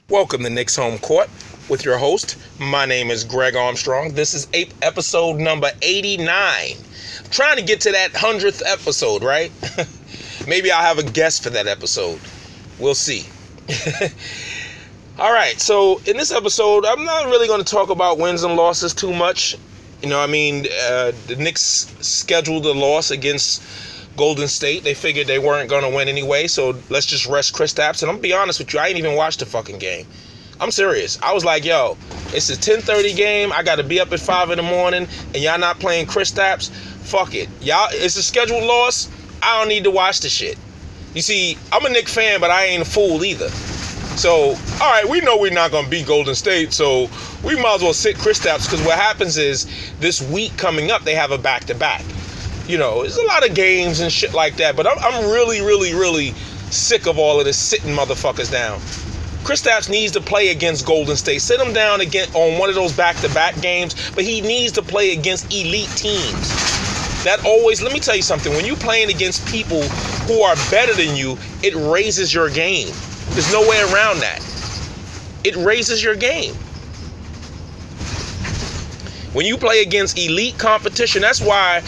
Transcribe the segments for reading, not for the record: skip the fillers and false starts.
Welcome to Knicks Home Court with your host. My name is Greg Armstrong. This is episode number 89. I'm trying to get to that 100th episode, right? Maybe I'll have a guest for that episode. We'll see. All right, so in this episode, I'm not really going to talk about wins and losses too much. The Knicks scheduled a loss against Golden State. They figured they weren't going to win anyway, so let's just rest Kristaps. And I'm going to be honest with you, I ain't even watched the fucking game. I'm serious. I was like, yo, it's a 10:30 game. I got to be up at 5 in the morning, and y'all not playing Kristaps? Fuck it. Y'all, it's a scheduled loss. I don't need to watch the shit. You see, I'm a Knicks fan, but I ain't a fool either. So, all right, we know we're not going to beat Golden State, so we might as well sit Kristaps, because what happens is this week coming up, they have a back-to-back. You know, there's a lot of games and shit like that, but I'm really sick of all of this sitting motherfuckers down. Kristaps needs to play against Golden State. Sit him down again on one of those back-to-back games, but he needs to play against elite teams. That always, let me tell you something, when you're playing against people who are better than you, it raises your game. There's no way around that. It raises your game. When you play against elite competition, that's why,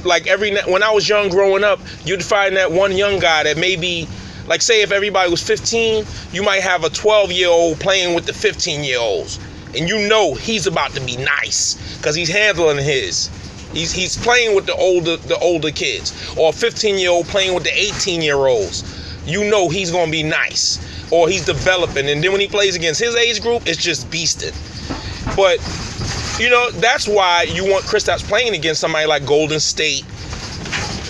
like when I was young growing up, you'd find that one young guy that maybe, like say if everybody was 15, you might have a 12-year-old playing with the 15-year-olds. And you know he's about to be nice because he's handling his. He's playing with the older kids. Or a 15-year-old playing with the 18-year-olds. You know he's going to be nice. Or he's developing. And then when he plays against his age group, it's just beasting. But you know, that's why you want Kristaps playing against somebody like Golden State.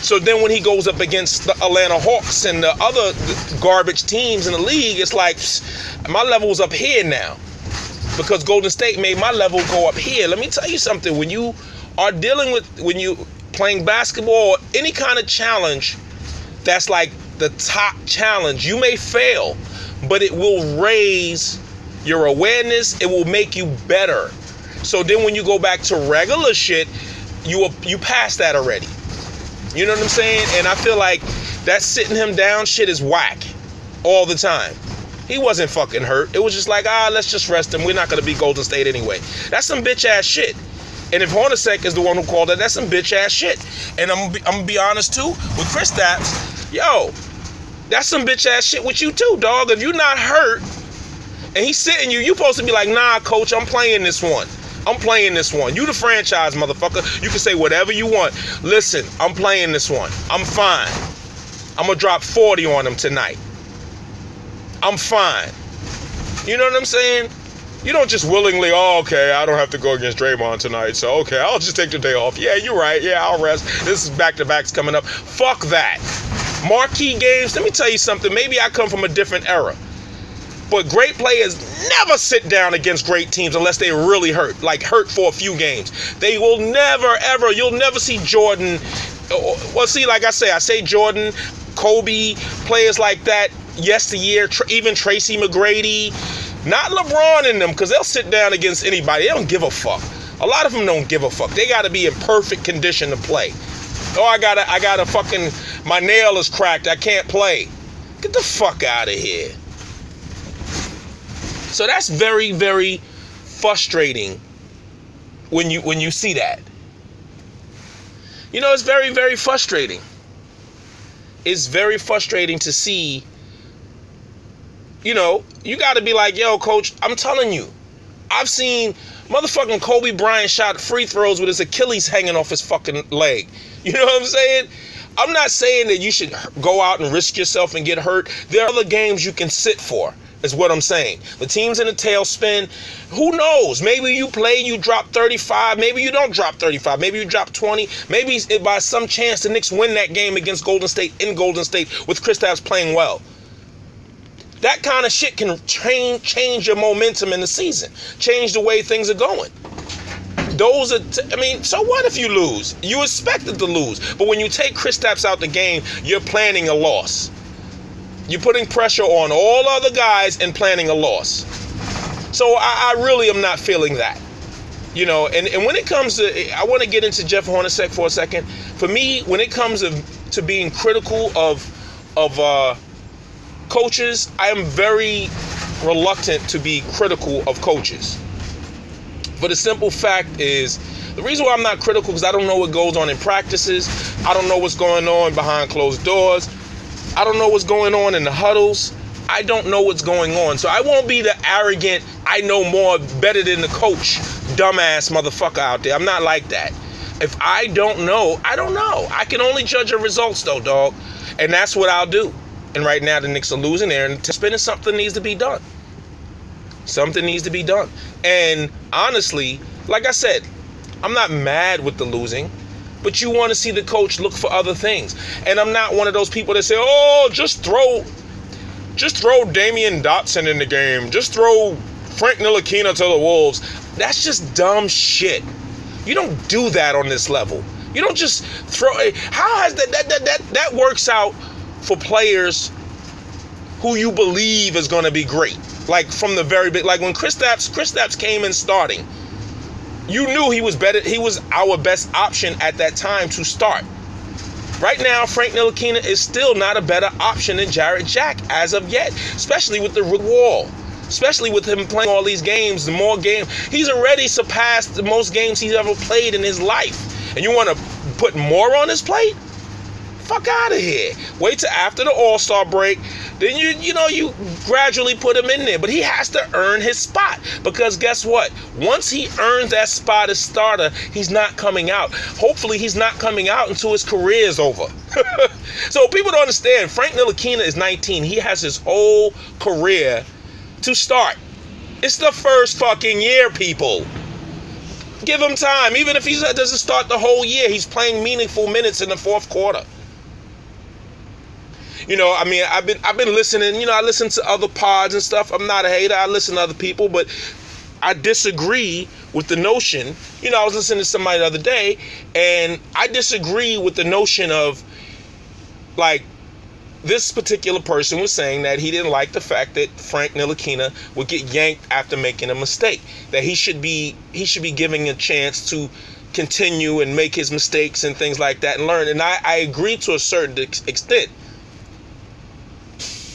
So then when he goes up against the Atlanta Hawks and the other garbage teams in the league, it's like, my level's up here now. Because Golden State made my level go up here. Let me tell you something. When you are when you playing basketball or any kind of challenge that's like the top challenge, you may fail, but it will raise your awareness. It will make you better. So then when you go back to regular shit, you pass that already. You know what I'm saying? And I feel like that sitting him down shit is whack all the time. He wasn't fucking hurt. It was just like, let's just rest him. We're not going to beat Golden State anyway. That's some bitch ass shit. And if Hornacek is the one who called it, that's some bitch ass shit. And I'm going to be honest too, with Kristaps, yo, that's some bitch ass shit with you too, dog. If you're not hurt and he's sitting you supposed to be like, nah, coach, I'm playing this one. I'm playing this one. You the franchise, motherfucker. You can say whatever you want. Listen, I'm playing this one. I'm fine. I'm going to drop 40 on him tonight. I'm fine. You know what I'm saying? You don't just willingly, okay, I don't have to go against Draymond tonight, so okay, I'll just take the day off. Yeah, you're right. Yeah, I'll rest. This is back-to-backs coming up. Fuck that. Marquee games, let me tell you something. Maybe I come from a different era. But great players never sit down against great teams unless they really hurt, like hurt for a few games. They will never, ever, you'll never see Jordan. Well, see, like I say Jordan, Kobe, players like that yesteryear, even Tracy McGrady, not LeBron in them, because they'll sit down against anybody. They don't give a fuck. A lot of them don't give a fuck. They got to be in perfect condition to play. Oh, I gotta fucking, my nail is cracked. I can't play. Get the fuck out of here. So that's very, very frustrating when you see that. You know, it's very, very frustrating. It's very frustrating to see, you know, you got to be like, yo, coach, I'm telling you, I've seen motherfucking Kobe Bryant shot free throws with his Achilles hanging off his fucking leg. You know what I'm saying? I'm not saying that you should go out and risk yourself and get hurt. There are other games you can sit for. Is what I'm saying. The team's in a tailspin. Who knows? Maybe you play, you drop 35. Maybe you don't drop 35. Maybe you drop 20. Maybe by some chance the Knicks win that game against Golden State in Golden State with Kristaps playing well. That kind of shit can change your momentum in the season. Change the way things are going. So what if you lose? You expected to lose. But when you take Kristaps out the game, you're planning a loss. You're putting pressure on all other guys and planning a loss. So I really am not feeling that. You know, and when it comes to, I want to get into Jeff Hornacek for a second. For me, when it comes to being critical of coaches, I am very reluctant to be critical of coaches. But the simple fact is, the reason why I'm not critical is because I don't know what goes on in practices. I don't know what's going on behind closed doors. I don't know what's going on in the huddles. I don't know what's going on. So I won't be the arrogant, I know more, better than the coach, dumbass motherfucker out there. I'm not like that. If I don't know, I don't know. I can only judge the results though, dog. And that's what I'll do. And right now the Knicks are losing there, and spending something needs to be done. Something needs to be done. And honestly, like I said, I'm not mad with the losing, but you want to see the coach look for other things. And I'm not one of those people that say, oh, just throw Damian Dotson in the game. Just throw Frank Ntilikina to the Wolves. That's just dumb shit. You don't do that on this level. You don't just throw. How has that works out for players who you believe is going to be great? Like from the very big, like when Kristaps came in starting, you knew he was better. He was our best option at that time to start. Right now, Frank Ntilikina is still not a better option than Jarrett Jack as of yet, especially with the wall. Especially with him playing all these games, the more games. He's already surpassed the most games he's ever played in his life. And you want to put more on his plate? Fuck out of here. Wait till after the All-Star break. Then you gradually put him in there. But he has to earn his spot. Because guess what? Once he earns that spot as starter, he's not coming out. Hopefully he's not coming out until his career is over. So people don't understand. Frank Ntilikina is 19. He has his whole career to start. It's the first fucking year, people. Give him time. Even if he doesn't start the whole year, he's playing meaningful minutes in the fourth quarter. You know, I mean, I've been listening. You know, I listen to other pods and stuff. I'm not a hater. I listen to other people, but I disagree with the notion. You know, I was listening to somebody the other day, and I disagree with the notion of, like, this particular person was saying that he didn't like the fact that Frank Ntilikina would get yanked after making a mistake. That he should be given a chance to continue and make his mistakes and things like that and learn. And I agree to a certain extent,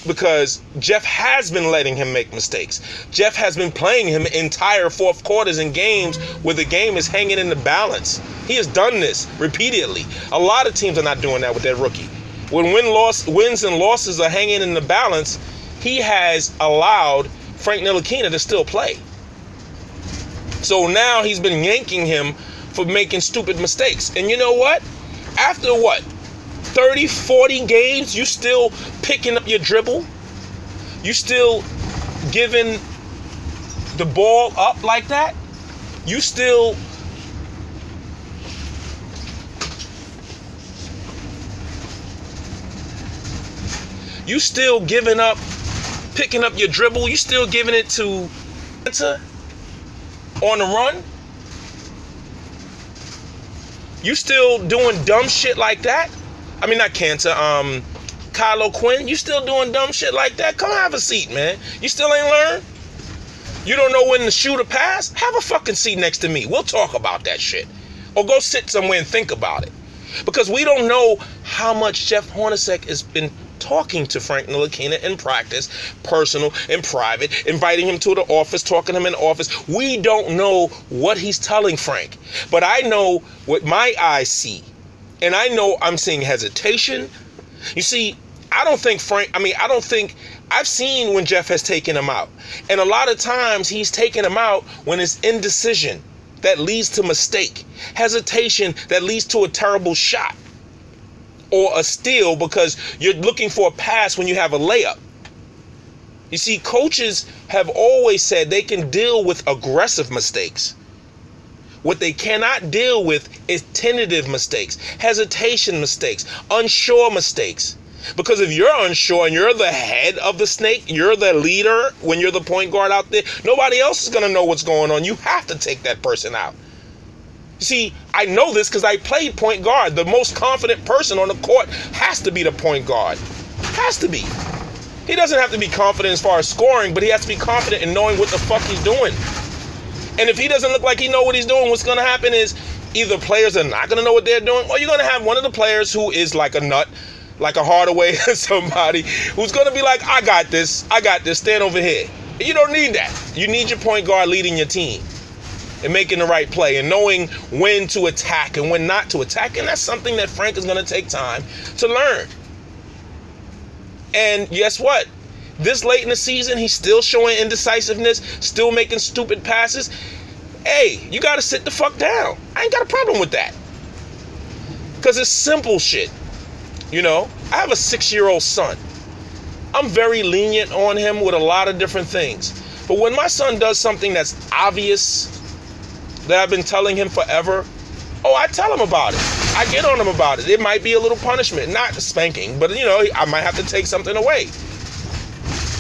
because Jeff has been letting him make mistakes. Jeff has been playing him entire fourth quarters in games where the game is hanging in the balance. He has done this repeatedly. A lot of teams are not doing that with their rookie. When wins and losses are hanging in the balance, he has allowed Frank Ntilikina to still play. So now he's been yanking him for making stupid mistakes. And you know what? After what? 30, 40 games, you still picking up your dribble? You still giving the ball up like that? You still giving up, picking up your dribble? You still giving it to on the run? You still doing dumb shit like that? I mean, not Cantor, Kylo Quinn. You still doing dumb shit like that? Come have a seat, man. You still ain't learned? You don't know when to shoot a pass? Have a fucking seat next to me. We'll talk about that shit. Or go sit somewhere and think about it. Because we don't know how much Jeff Hornacek has been talking to Frank Ntilikina in practice, personal and private, inviting him to the office, talking to him in the office. We don't know what he's telling Frank. But I know what my eyes see. And I know I'm seeing hesitation. You see, I've seen when Jeff has taken him out. And a lot of times he's taken him out when it's indecision that leads to mistake. Hesitation that leads to a terrible shot. Or a steal because you're looking for a pass when you have a layup. You see, coaches have always said they can deal with aggressive mistakes. What they cannot deal with is tentative mistakes, hesitation mistakes, unsure mistakes. Because if you're unsure and you're the head of the snake, you're the leader when you're the point guard out there, nobody else is going to know what's going on. You have to take that person out. You see, I know this because I played point guard. The most confident person on the court has to be the point guard. Has to be. He doesn't have to be confident as far as scoring, but he has to be confident in knowing what the fuck he's doing. And if he doesn't look like he knows what he's doing, what's going to happen is either players are not going to know what they're doing, or you're going to have one of the players who is like a nut, like a Hardaway or somebody, who's going to be like, I got this, stand over here. You don't need that. You need your point guard leading your team and making the right play and knowing when to attack and when not to attack. And that's something that Frank is going to take time to learn. And guess what? This late in the season, he's still showing indecisiveness, still making stupid passes. Hey, you got to sit the fuck down. I ain't got a problem with that. Because it's simple shit. You know, I have a 6-year-old son. I'm very lenient on him with a lot of different things. But when my son does something that's obvious, that I've been telling him forever, I tell him about it. I get on him about it. It might be a little punishment, not spanking, but, you know, I might have to take something away.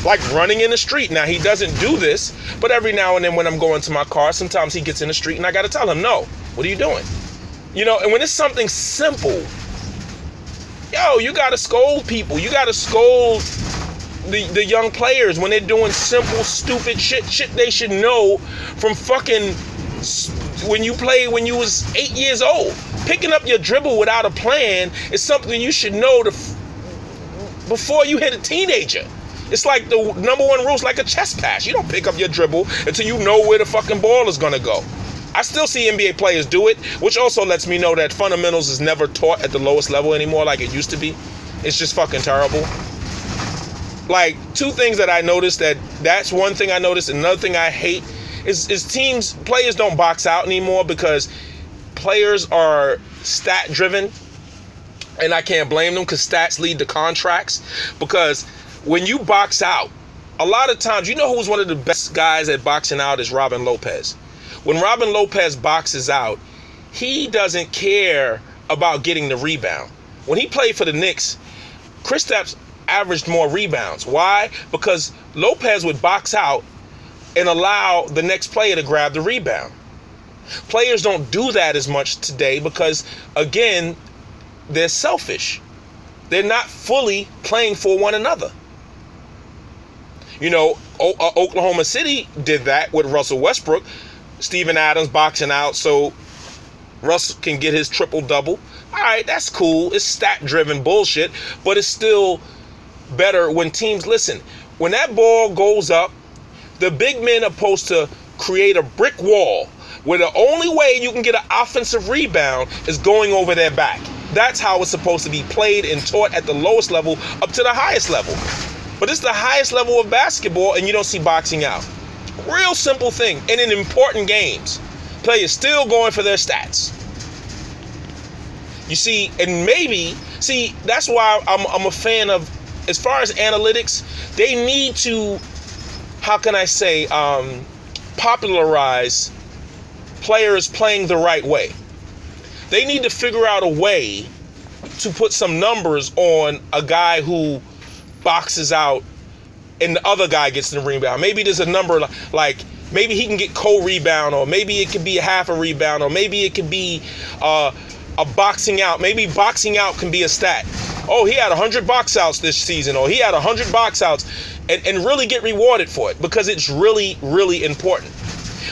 Like running in the street. Now, he doesn't do this, but every now and then when I'm going to my car, sometimes he gets in the street and I got to tell him, no, what are you doing? You know, and when it's something simple, you got to scold people. You got to scold the young players when they're doing simple, stupid shit they should know from fucking when you played when you was 8 years old. Picking up your dribble without a plan is something you should know before you hit a teenager. It's like the number one rule is like a chess pass. You don't pick up your dribble until you know where the fucking ball is going to go. I still see NBA players do it, which also lets me know that fundamentals is never taught at the lowest level anymore like it used to be. It's just fucking terrible. Like, two things that I noticed, that's one thing I noticed. Another thing I hate is players don't box out anymore because players are stat driven. And I can't blame them because stats lead to contracts. Because when you box out, a lot of times, you know who's one of the best guys at boxing out is Robin Lopez. When Robin Lopez boxes out, he doesn't care about getting the rebound. When he played for the Knicks, Kristaps averaged more rebounds. Why? Because Lopez would box out and allow the next player to grab the rebound. Players don't do that as much today because, again, they're selfish. They're not fully playing for one another. You know, Oklahoma City did that with Russell Westbrook. Steven Adams boxing out so Russ can get his triple-double. All right, that's cool. It's stat-driven bullshit, but it's still better when teams listen. When that ball goes up, the big men are supposed to create a brick wall where the only way you can get an offensive rebound is going over their back. That's how it's supposed to be played and taught at the lowest level up to the highest level. But it's the highest level of basketball and you don't see boxing out. Real simple thing. And in important games, players still going for their stats. You see, and that's why I'm a fan of, as far as analytics, they need to, how can I say, popularize players playing the right way. They need to figure out a way to put some numbers on a guy who boxes out and the other guy gets the rebound. Maybe there's a number like maybe he can get co-rebound, or maybe it could be a half a rebound, or maybe it could be a boxing out. Maybe boxing out can be a stat. Oh, he had 100 box outs this season, or he had 100 box outs, and really get rewarded for it because it's really, really important.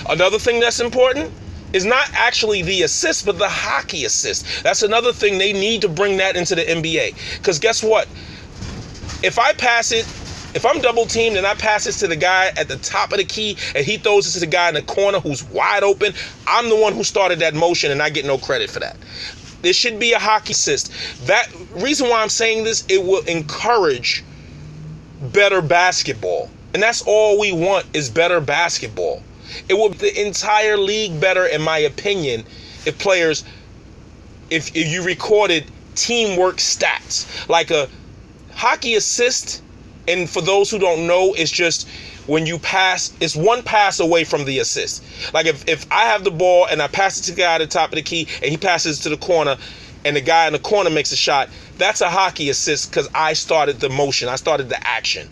Another thing that's important is not actually the assist, but the hockey assist. That's another thing. They need to bring that into the NBA. Because guess what? If I'm double teamed and I pass this to the guy at the top of the key and he throws it to the guy in the corner who's wide open, I'm the one who started that motion and I get no credit for that. There should be a hockey assist. That reason why I'm saying this, it will encourage better basketball. And that's all we want is better basketball. It will make the entire league better, in my opinion, if you recorded teamwork stats. Like a hockey assist, and for those who don't know, it's just when you pass, it's one pass away from the assist. Like if I have the ball and I pass it to the guy at the top of the key and he passes to the corner and the guy in the corner makes a shot, that's a hockey assist because I started the motion, I started the action.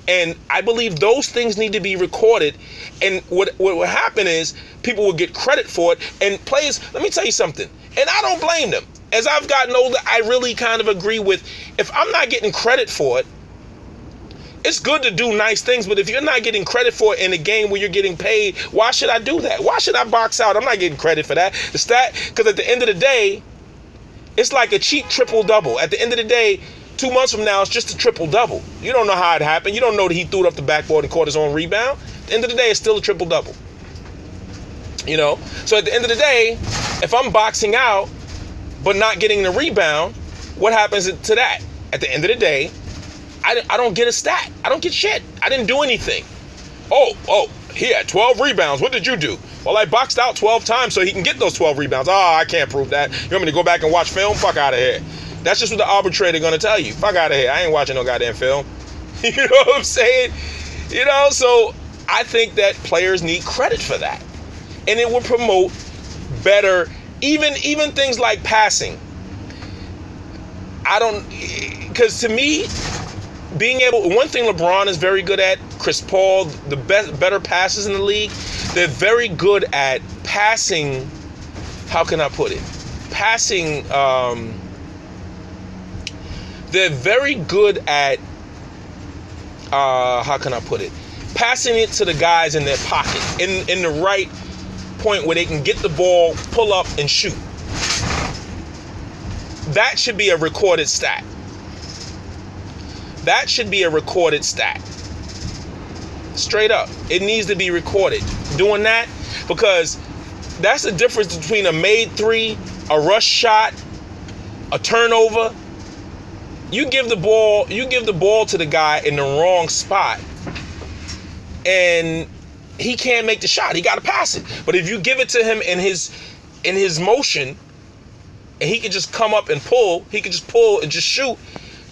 And I believe those things need to be recorded. And what will happen is people will get credit for it. And players, let me tell you something. And I don't blame them. As I've gotten older, I really kind of agree with, if I'm not getting credit for it, it's good to do nice things. But if you're not getting credit for it in a game where you're getting paid, why should I do that? Why should I box out? I'm not getting credit for that. Because at the end of the day, it's like a cheap triple-double. At the end of the day, 2 months from now, it's just a triple-double. You don't know how it happened. You don't know that he threw it up the backboard and caught his own rebound. At the end of the day, it's still a triple-double. So at the end of the day, if I'm boxing out but not getting the rebound, what happens to that? At the end of the day, I don't get a stat. I don't get shit. I didn't do anything. Oh, he had 12 rebounds. What did you do? Well, I boxed out 12 times so he can get those 12 rebounds. Oh, I can't prove that. You want me to go back and watch film? Fuck out of here. That's just what the arbitrator gonna tell you. Fuck out of here. I ain't watching no goddamn film. You know what I'm saying? So I think that players need credit for that. And it will promote better, even things like passing. Because to me, being able, one thing LeBron is very good at, Chris Paul, the better passes in the league, they're very good at passing, how can I put it? Passing, they're very good at, how can I put it? Passing it to the guys in their pocket, in the right point where they can get the ball, pull up, and shoot. That should be a recorded stat. That should be a recorded stat. Straight up. It needs to be recorded. Doing that, because that's the difference between a made three, a rush shot, a turnover. You give the ball to the guy in the wrong spot, and he can't make the shot. He got to pass it. But if you give it to him in his motion, and he can just come up and pull, he can just pull and just shoot,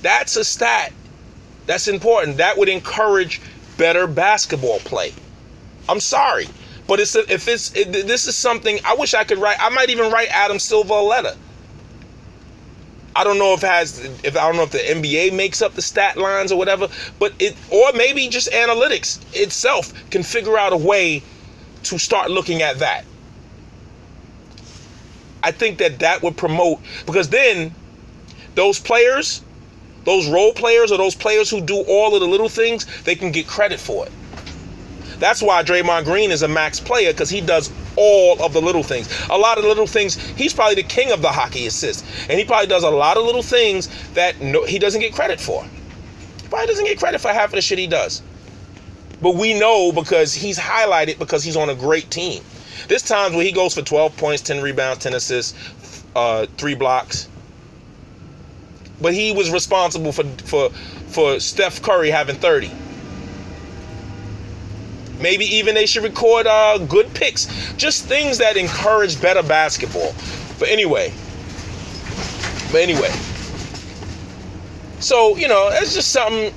that's a stat. That's important. That would encourage better basketball play. I'm sorry, but this is something I wish I could write. I might even write Adam Silver a letter. I don't know if the NBA makes up the stat lines or whatever, but or maybe just analytics itself can figure out a way to start looking at that. I think that would promote, because then those players, those role players, or those players who do all of the little things, they can get credit for it. That's why Draymond Green is a max player, because he does all of the little things. A lot of the little things, he's probably the king of the hockey assist. And he probably does a lot of little things that he doesn't get credit for. He probably doesn't get credit for half of the shit he does. But we know, because he's highlighted, because he's on a great team. There's times where he goes for 12 points, 10 rebounds, 10 assists, 3 blocks. But he was responsible for Steph Curry having 30. Maybe even they should record good picks. Just things that encourage better basketball. But anyway. So, it's just something,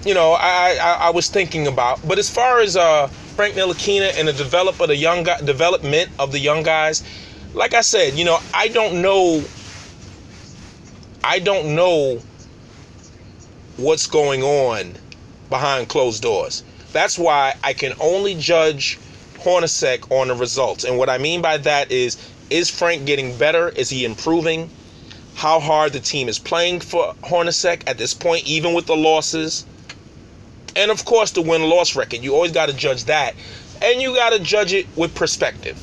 I was thinking about. But as far as Frank Ntilikina and the development of the young guys, like I said, I don't know what's going on behind closed doors. That's why I can only judge Hornacek on the results. And what I mean by that is Frank getting better? Is he improving? How hard the team is playing for Hornacek at this point, even with the losses. And of course, the win-loss record. You always got to judge that. And you got to judge it with perspective.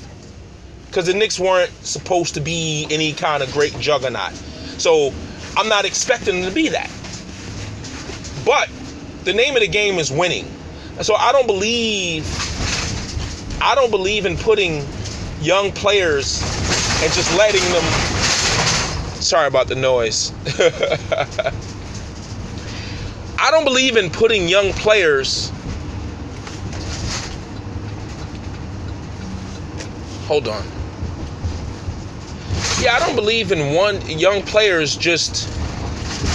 Because the Knicks weren't supposed to be any kind of great juggernaut. So I'm not expecting them to be that. But the name of the game is winning. So I don't believe in putting young players and just letting them. Sorry about the noise. I don't believe in putting young players. Hold on. Yeah, I don't believe in young players just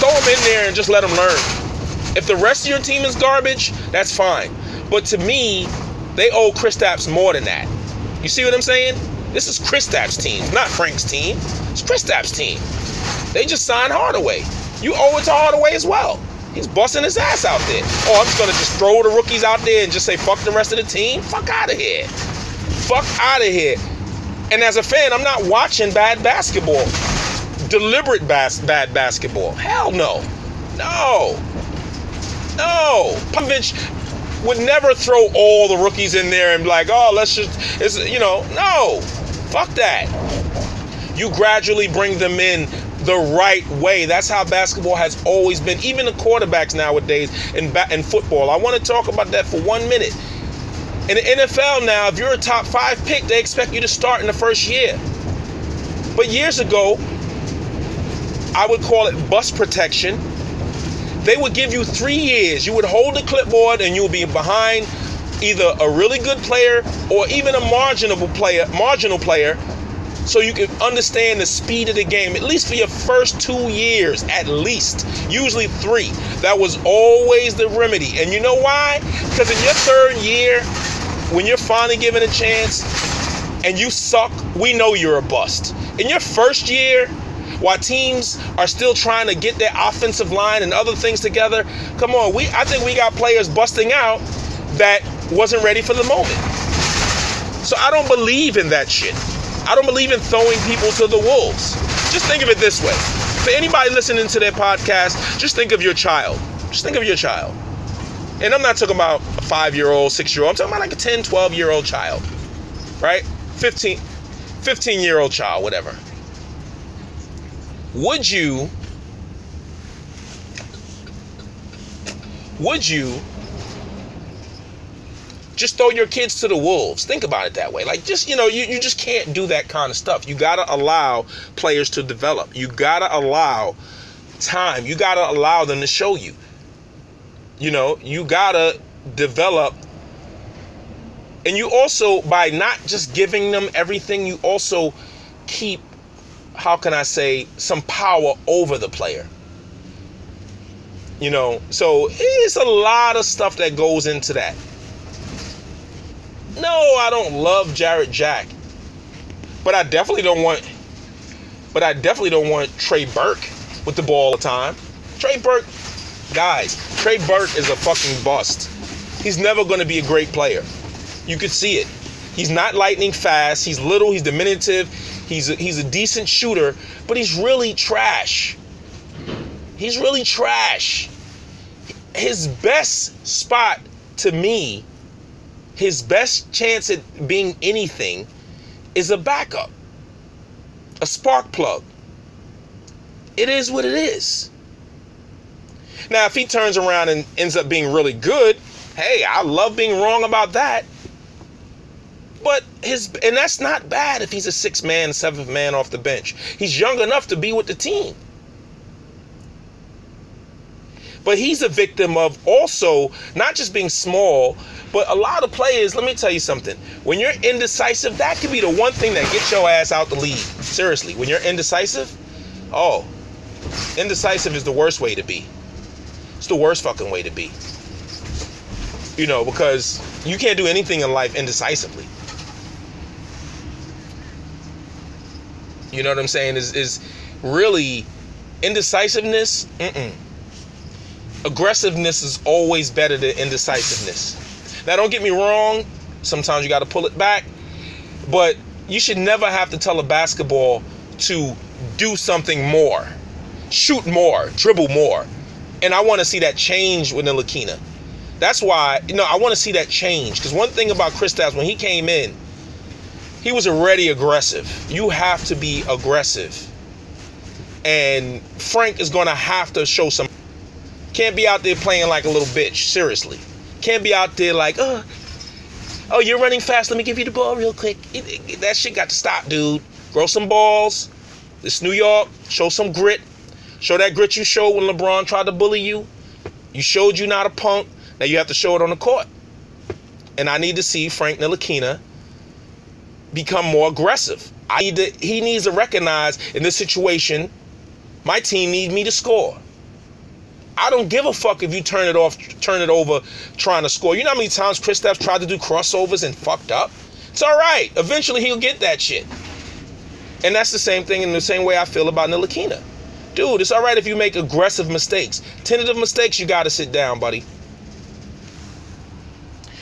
throw them in there and just let them learn. If the rest of your team is garbage, that's fine. But to me, they owe Kristaps more than that. You see what I'm saying? This is Kristaps' team, not Frank's team. It's Kristaps' team. They just signed Hardaway. You owe it to Hardaway as well. He's busting his ass out there. Oh, I'm just going to just throw the rookies out there and just say, fuck the rest of the team? Fuck out of here. Fuck out of here. And as a fan, I'm not watching bad basketball. Deliberate bad basketball. Hell no. No. Popovich would never throw all the rookies in there and be like, oh, no. Fuck that. You gradually bring them in the right way. That's how basketball has always been. Even the quarterbacks nowadays in football. I want to talk about that for 1 minute. In the NFL now, if you're a top 5 pick, they expect you to start in the first year. But years ago, I would call it bus protection. They would give you 3 years. You would hold the clipboard and you would be behind either a really good player or even a marginal player, so you can understand the speed of the game, at least for your first 2 years, at least. Usually 3. That was always the remedy. And you know why? Because in your 3rd year, when you're finally given a chance and you suck, we know you're a bust. In your 1st year, while teams are still trying to get their offensive line and other things together, come on, I think we got players busting out that wasn't ready for the moment. So I don't believe in that shit. I don't believe in throwing people to the wolves. Just think of it this way. For anybody listening to their podcast, just think of your child. Just think of your child. And I'm not talking about a 5-year-old, 6-year-old. I'm talking about like a 10, 12-year-old child. Right? 15-year-old child, whatever. Would you just throw your kids to the wolves? Think about it that way. Like, just, you just can't do that kind of stuff. You got to allow players to develop. You got to allow time. You got to allow them to show you. You got to develop. And you also, by not just giving them everything, you also keep, how can I say, some power over the player. So it's a lot of stuff that goes into that. No, I don't love Jarrett Jack, but I definitely don't want Trey Burke with the ball all the time. Trey Burke is a fucking bust. He's never going to be a great player. You could see it. He's not lightning fast. He's little. He's diminutive. He's a decent shooter, but he's really trash. He's really trash. His best spot, to me, his best chance at being anything is a backup, a spark plug. It is what it is. Now, if he turns around and ends up being really good, hey, I love being wrong about that. But and that's not bad if he's a 6th man, 7th man off the bench. He's young enough to be with the team. But he's a victim of also not just being small, but a lot of players, let me tell you something. When you're indecisive, that could be the one thing that gets your ass out the league. Seriously, when you're indecisive, indecisive is the worst way to be. It's the worst fucking way to be. Because you can't do anything in life indecisively. You know what I'm saying? Is really indecisiveness. Aggressiveness is always better than indecisiveness. Now, don't get me wrong. Sometimes you got to pull it back. But you should never have to tell a basketball to do something more. Shoot more. Dribble more. And I want to see that change with Ntilikina. That's why, I want to see that change. Because one thing about Kristaps, when he came in, he was already aggressive. You have to be aggressive. And Frank is going to have to show some. Can't be out there playing like a little bitch. Seriously. Can't be out there like, oh, you're running fast. Let me give you the ball real quick. That shit got to stop, dude. Grow some balls. This New York. Show some grit. Show that grit you showed when LeBron tried to bully you. You showed you not a punk. Now you have to show it on the court. And I need to see Frank Ntilikina become more aggressive. He needs to recognize in this situation, my team needs me to score. I don't give a fuck if you turn it over trying to score. You know how many times Kristaps tried to do crossovers and fucked up? It's all right. Eventually he'll get that shit. And that's the same thing in the same way I feel about Ntilikina. Dude, it's all right if you make aggressive mistakes. Tentative mistakes, you got to sit down, buddy.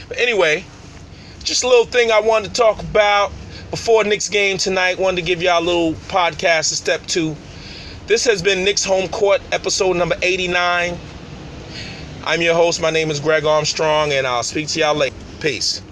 But anyway, just a little thing I wanted to talk about before Knicks game tonight. Wanted to give y'all a little podcast to step to. This has been Knicks Home Court, episode number 89. I'm your host. My name is Greg Armstrong, and I'll speak to y'all later. Peace.